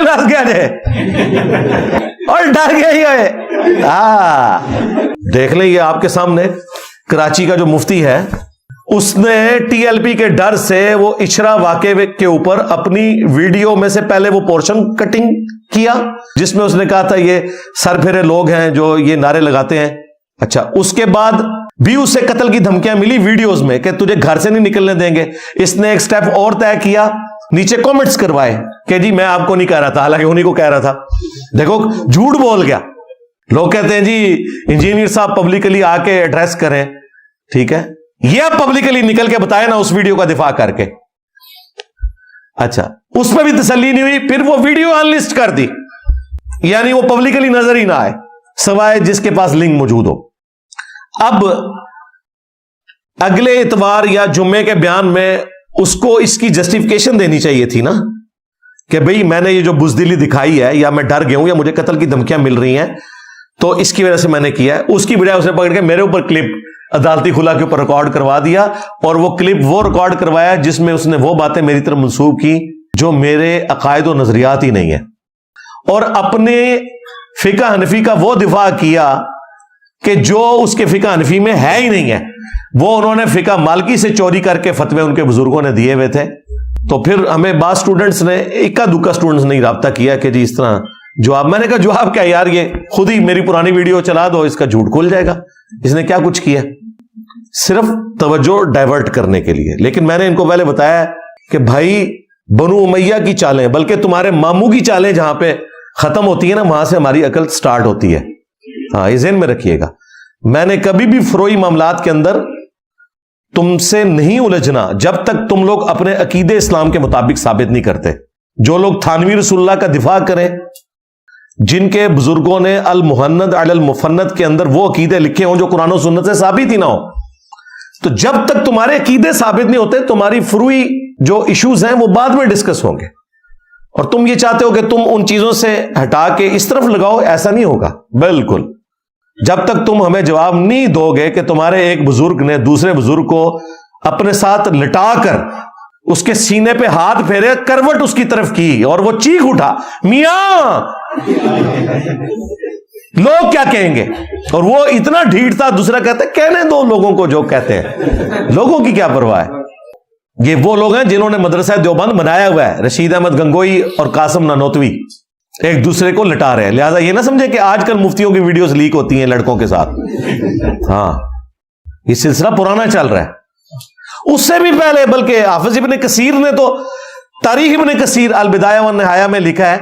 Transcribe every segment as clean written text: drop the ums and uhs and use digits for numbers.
نس گیا جے اور ڈر گیا ہی ہے. دیکھ لیں یہ آپ کے سامنے کراچی کا جو مفتی ہے, اس نے ٹی ایل پی کے ڈر سے وہ اچھرا واقعے کے اوپر اپنی ویڈیو میں سے پہلے وہ پورشن کٹنگ کیا جس میں اس نے کہا تھا یہ سر پھیرے لوگ ہیں جو یہ نعرے لگاتے ہیں. اچھا, اس کے بعد بھی اسے قتل کی دھمکیاں ملی ویڈیوز میں کہ تجھے گھر سے نہیں نکلنے دیں گے. اس نے ایک سٹیپ اور طے کیا, نیچے کامنٹس کروائے کہ جی میں آپ کو نہیں کہہ رہا تھا, حالانکہ انہی کو کہہ رہا تھا. دیکھو جھوٹ بول گیا. لوگ کہتے ہیں جی انجینئر صاحب پبلکلی آ کے ایڈریس کریں, ٹھیک ہے, یہ آپ پبلکلی نکل کے بتائیں نا اس ویڈیو کا دفاع کر کے. اچھا, اس پہ بھی تسلی نہیں ہوئی, پھر وہ ویڈیو ان لسٹ کر دی, یعنی وہ پبلکلی نظر ہی نہ آئے سوائے جس کے پاس لنک موجود ہو. اب اگلے اتوار یا جمعے کے بیان میں اس کو اس کی جسٹیفیکیشن دینی چاہیے تھی نا کہ بھئی میں نے یہ جو بزدلی دکھائی ہے, یا میں ڈر گیا ہوں, یا مجھے قتل کی دھمکیاں مل رہی ہیں تو اس کی وجہ سے میں نے کیا ہے. اس کی بجائے اس نے پکڑ کے میرے اوپر کلپ عدالتی خلا کے اوپر ریکارڈ کروا دیا, اور وہ کلپ وہ ریکارڈ کروایا جس میں اس نے وہ باتیں میری طرف منسوب کی جو میرے عقائد و نظریات ہی نہیں ہیں, اور اپنے فقہ حنفی کا وہ دفاع کیا کہ جو اس کے فقہ حنفی میں ہے ہی نہیں ہے. وہ انہوں نے فقہ مالکی سے چوری کر کے فتوے ان کے بزرگوں نے دیے ہوئے تھے. تو پھر ہمیں بعض سٹوڈنٹس نے, اکا دکا سٹوڈنٹس نے رابطہ کیا کہ جی اس طرح جواب. میں نے کہا جواب کیا یار, یہ خود ہی میری پرانی ویڈیو چلا دو, اس کا جھوٹ کھل جائے گا. اس نے کیا کچھ کیا, صرف توجہ ڈائیورٹ کرنے کے لیے. لیکن میں نے ان کو پہلے بتایا کہ بھائی بنو امیہ کی چالیں, بلکہ تمہارے ماموں کی چالیں جہاں پہ ختم ہوتی ہیں نا, وہاں سے ہماری عقل سٹارٹ ہوتی ہے. ہاں, یہ ذہن میں رکھیے گا. میں نے کبھی بھی فروئی معاملات کے اندر تم سے نہیں الجھنا جب تک تم لوگ اپنے عقیدے اسلام کے مطابق ثابت نہیں کرتے. جو لوگ تھانوی رسول اللہ کا دفاع کریں, جن کے بزرگوں نے المحند علی المفند کے اندر وہ عقیدے لکھے ہوں جو قرآن و سنت سے ثابت ہی نہ ہو, تو جب تک تمہارے عقیدے ثابت نہیں ہوتے, تمہاری فروئی جو ایشوز ہیں وہ بعد میں ڈسکس ہوں گے. اور تم یہ چاہتے ہو کہ تم ان چیزوں سے ہٹا کے اس طرف لگاؤ, ایسا نہیں ہوگا بالکل. جب تک تم ہمیں جواب نہیں دو گے کہ تمہارے ایک بزرگ نے دوسرے بزرگ کو اپنے ساتھ لٹا کر اس کے سینے پہ ہاتھ پھیرے, کروٹ اس کی طرف کی, اور وہ چیخ اٹھا میاں لوگ کیا کہیں گے, اور وہ اتنا ڈھیٹ تھا, دوسرا کہتا ہے کہنے دو لوگوں کو جو کہتے ہیں, لوگوں کی کیا پرواہ ہے. یہ وہ لوگ ہیں جنہوں نے مدرسہ دیوبند بنایا ہوا ہے. رشید احمد گنگوئی اور قاسم نانوتوی ایک دوسرے کو لٹا رہے ہیں. لہذا یہ نہ سمجھے کہ آج کل مفتیوں کی ویڈیوز لیک ہوتی ہیں لڑکوں کے ساتھ. ہاں, یہ سلسلہ پرانا چل رہا ہے. اس سے بھی پہلے بلکہ حافظ ابن کثیر نے تو تاریخ ابن کثیر البدایہ والنہایہ میں لکھا ہے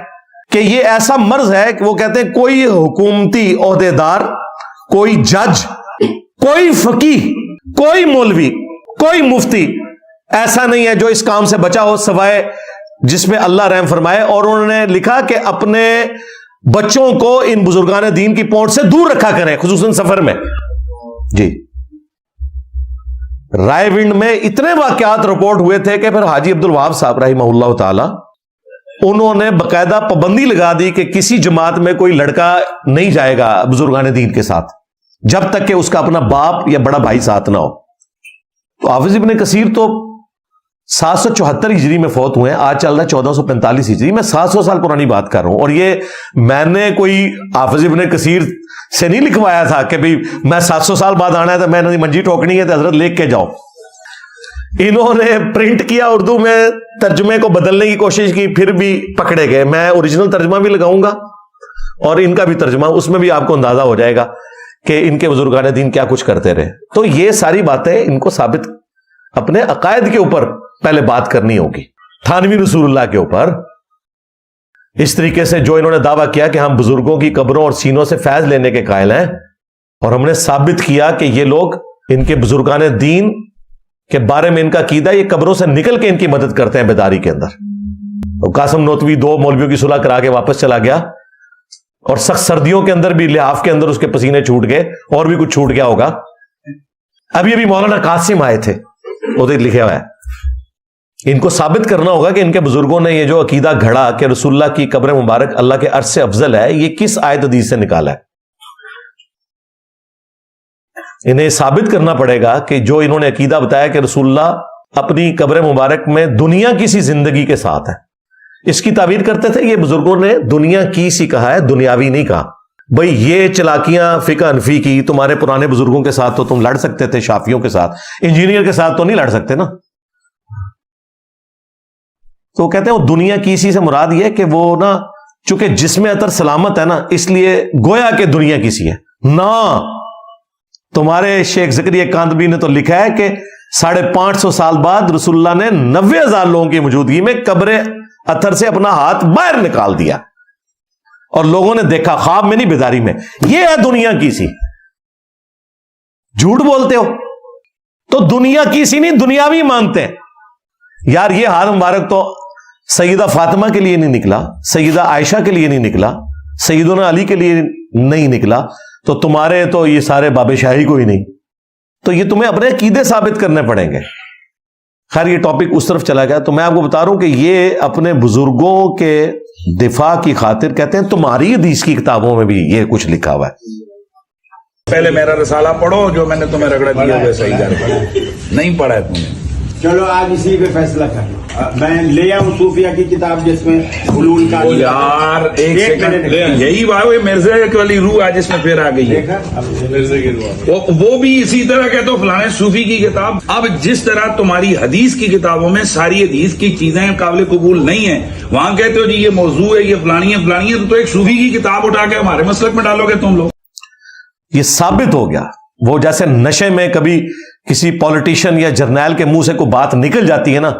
کہ یہ ایسا مرض ہے کہ وہ کہتے ہیں کوئی حکومتی عہدے دار, کوئی جج, کوئی فقیہ, کوئی مولوی, کوئی مفتی ایسا نہیں ہے جو اس کام سے بچا ہو سوائے جس میں اللہ رحم فرمائے. اور انہوں نے لکھا کہ اپنے بچوں کو ان بزرگان دین کی پہنچ سے دور رکھا کریں, خصوصاً سفر میں. جی, رائے ونڈ میں اتنے واقعات رپورٹ ہوئے تھے کہ پھر حاجی عبد الوہاب صاحب رحمہ اللہ تعالی انہوں نے باقاعدہ پابندی لگا دی کہ کسی جماعت میں کوئی لڑکا نہیں جائے گا بزرگان دین کے ساتھ جب تک کہ اس کا اپنا باپ یا بڑا بھائی ساتھ نہ ہو. تو حافظ ابن کثیر تو 774 ہجری میں فوت ہوئے ہیں, آج چل رہا ہے 1445 ہجری. میں 700 سال پرانی بات کر رہا ہوں, اور یہ میں نے کوئی حافظ ابن کثیر سے نہیں لکھوایا تھا کہ بھئی میں 700 سال بعد آنا ہے تو میں نے منجی ٹھوکنی ہے تو حضرت لکھ کے جاؤ. انہوں نے پرنٹ کیا, اردو میں ترجمے کو بدلنے کی کوشش کی, پھر بھی پکڑے گئے. میں اوریجنل ترجمہ بھی لگاؤں گا اور ان کا بھی ترجمہ, اس میں بھی آپ کو اندازہ ہو جائے گا کہ ان کے بزرگان دین کیا کچھ کرتے رہے. تو یہ ساری باتیں ان کو ثابت اپنے عقائد کے اوپر پہلے بات کرنی ہوگی, تھانوی رسول اللہ کے اوپر. اس طریقے سے جو انہوں نے دعویٰ کیا کہ ہم بزرگوں کی قبروں اور سینوں سے فیض لینے کے قائل ہیں, اور ہم نے ثابت کیا کہ یہ لوگ ان کے بزرگان دین کے بارے میں ان کا عقیدہ یہ قبروں سے نکل کے ان کی مدد کرتے ہیں بیداری کے اندر. قاسم نوتوی 2 مولویوں کی صلح کرا کے واپس چلا گیا, اور سخت سردیوں کے اندر بھی لحاف کے اندر اس کے پسینے چھوٹ گئے, اور بھی کچھ چھوٹ گیا ہوگا. ابھی مولانا قاسم آئے تھے, وہ تو لکھا ہوا ہے. ان کو ثابت کرنا ہوگا کہ ان کے بزرگوں نے یہ جو عقیدہ گھڑا کہ رسول اللہ کی قبر مبارک اللہ کے عرش سے افضل ہے, یہ کس آیت حدیث سے نکالا ہے. انہیں ثابت کرنا پڑے گا کہ جو انہوں نے عقیدہ بتایا کہ رسول اللہ اپنی قبر مبارک میں دنیا کی سی زندگی کے ساتھ ہے, اس کی تعبیر کرتے تھے. یہ بزرگوں نے دنیا کی سی کہا ہے, دنیاوی نہیں کہا. بھئی یہ چلاکیاں فقہ حنفی کی تمہارے پرانے بزرگوں کے ساتھ تو تم لڑ سکتے تھے, شافیوں کے ساتھ, انجینئر کے ساتھ تو نہیں لڑ سکتے نا. تو کہتے ہیں وہ دنیا کی سی سے مراد یہ کہ وہ نا چونکہ جسم اطہر سلامت ہے نا, اس لیے گویا کہ دنیا کی سی ہے نا. تمہارے شیخ زکریا کاندبی نے تو لکھا ہے کہ 550 سال بعد رسول اللہ نے 90,000 لوگوں کی موجودگی میں قبر اطہر سے اپنا ہاتھ باہر نکال دیا, اور لوگوں نے دیکھا, خواب میں نہیں بیداری میں. یہ ہے دنیا کی سی. جھوٹ بولتے ہو تو دنیا کی سی نہیں, دنیاوی مانتے ہیں. یار یہ ہاتھ مبارک تو سیدہ فاطمہ کے لیے نہیں نکلا, سیدہ عائشہ کے لیے نہیں نکلا, سیدنا علی کے لیے نہیں نکلا, تو تمہارے تو یہ سارے باب شاہی کو ہی نہیں. تو یہ تمہیں اپنے عقیدے ثابت کرنے پڑیں گے. خیر یہ ٹاپک اس طرف چلا گیا. تو میں آپ کو بتا رہا ہوں کہ یہ اپنے بزرگوں کے دفاع کی خاطر کہتے ہیں تمہاری حدیث کی کتابوں میں بھی یہ کچھ لکھا ہوا ہے. پہلے میرا رسالہ پڑھو, جو میں نے تمہیں رگڑا دیا ویسا ہی کر. نہیں پڑھا ہے تم نے. چلو آج اسی پہ فیصلہ کر لو. میں لے آؤں صوفیہ کی کتاب جس میں حلول کا. یار ایک سیکنڈ, یہی بات ہے مرزا والی روح آج اس میں پھر آ گئی ہے. وہ بھی اسی طرح کہتے ہو فلانے صوفی کی کتاب. اب جس طرح تمہاری حدیث کی کتابوں میں ساری حدیث کی چیزیں قابل قبول نہیں ہیں, وہاں کہتے ہو جی یہ موضوع ہے, یہ فلانی ہے فلانی ہے, تو ایک صوفی کی کتاب اٹھا کے ہمارے مسلک میں ڈالو گے تم لوگ. یہ ثابت ہو گیا. وہ جیسے نشے میں کبھی کسی پولیٹیشین یا جرنیل کے منہ سے کوئی بات نکل جاتی ہے نا,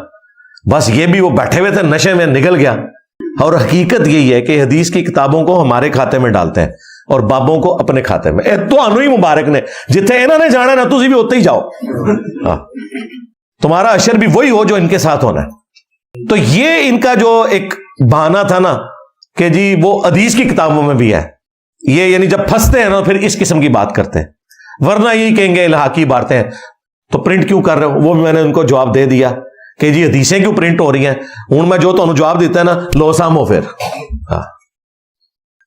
بس یہ بھی وہ بیٹھے ہوئے تھے نشے میں, نکل گیا. اور حقیقت یہی ہے کہ حدیث کی کتابوں کو ہمارے کھاتے میں ڈالتے ہیں اور بابوں کو اپنے کھاتے میں. تو انو ہی مبارک نے جتنے انہوں نے جانا نا, تسی بھی ہوتے ہی جاؤ. ہاں تمہارا اشر بھی وہی ہو جو ان کے ساتھ ہونا ہے. تو یہ ان کا جو ایک بہانہ تھا نا کہ جی وہ حدیث کی کتابوں میں بھی ہے, یہ یعنی جب پھنستے ہیں نا پھر اس قسم کی بات کرتے ہیں. ورنہ یہی کہیں گے الحاقی باتیں ہیں تو پرنٹ کیوں کر رہے ہو. وہ بھی میں نے ان کو جواب دے دیا کہ جی حدیثیں کیوں پرنٹ ہو رہی ہیں. ہوں میں جو تمہیں جواب دیتا ہے نا لو سامو پھر, ہاں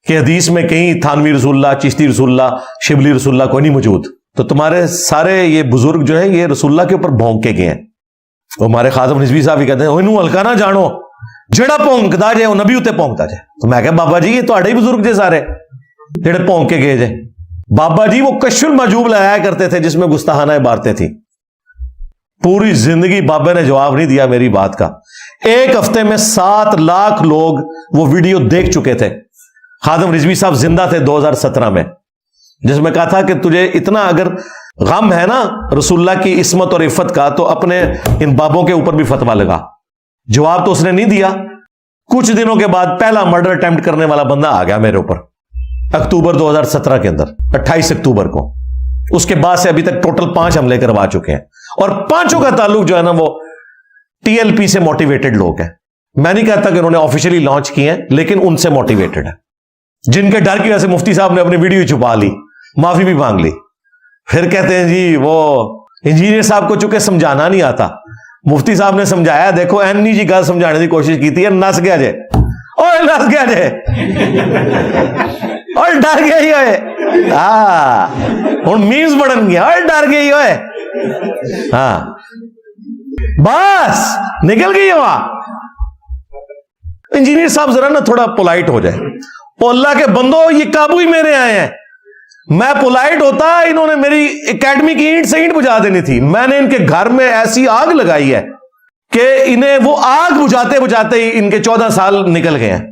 کہ حدیث میں کہیں تھانوی رسول اللہ, چشتی رسول اللہ, شبلی رسول اللہ کوئی نہیں موجود. تو تمہارے سارے یہ بزرگ جو ہیں یہ رسول اللہ کے اوپر بھونک کے گئے ہیں. ہمارے خاتم رضوی صاحب بھی کہتے ہیں انہوں ہلکا نہ جانو, جڑا پونکتا جائے وہ نبی اتنے پونکتا جائے. تو میں کہ بابا جی یہ تھوڑے ہی بزرگ جے سارے جڑے پونک کے گئے جے. بابا جی وہ کشف المحجوب لایا کرتے تھے جس میں گستاخانہ عبارتیں تھیں. پوری زندگی بابے نے جواب نہیں دیا میری بات کا. ایک ہفتے میں 7 لاکھ لوگ وہ ویڈیو دیکھ چکے تھے. خادم رضوی صاحب زندہ تھے 2017 میں, جس میں کہا تھا کہ تجھے اتنا اگر غم ہے نا رسول اللہ کی عصمت اور عفت کا تو اپنے ان بابوں کے اوپر بھی فتویٰ لگا. جواب تو اس نے نہیں دیا. کچھ دنوں کے بعد پہلا مرڈر اٹیمپٹ کرنے والا بندہ آ گیا میرے اوپر اکتوبر 2017 کے اندر, 28 اکتوبر کو. اس کے بعد سے ابھی تک ٹوٹل 5 حملے کروا چکے ہیں, اور 5 کا تعلق جو ہے نا وہ ٹی ایل پی سے موٹیویٹڈ لوگ ہیں. میں نہیں کہتا کہ انہوں نے آفیشلی لانچ کیے ہیں, لیکن ان سے موٹیویٹڈ ہے, جن کے ڈر کی وجہ سے مفتی صاحب نے اپنی ویڈیو چھپا لی, معافی بھی مانگ لی. پھر کہتے ہیں جی وہ انجینئر صاحب کو چونکہ سمجھانا نہیں آتا, مفتی صاحب نے سمجھایا, دیکھو اینی جی گل سمجھانے کی کوشش کی تھی, نس گیا جے, اوے نس گیا جے, اور ڈر گیا ہی ہوئے. ہاں ہوں میمز بڑھن گیا, اور ڈر گئی ہوئے. ہاں بس نکل گئی ہوا. انجینئر صاحب ذرا نا تھوڑا پولائٹ ہو جائے. اللہ کے بندو یہ قابو ہی میرے آئے ہیں. میں پولائٹ ہوتا, انہوں نے میری اکیڈمی کی اینٹ سے اینٹ بجھا دینی تھی. میں نے ان کے گھر میں ایسی آگ لگائی ہے کہ انہیں وہ آگ بجھاتے بجھاتے ہی ان کے 14 سال نکل گئے ہیں.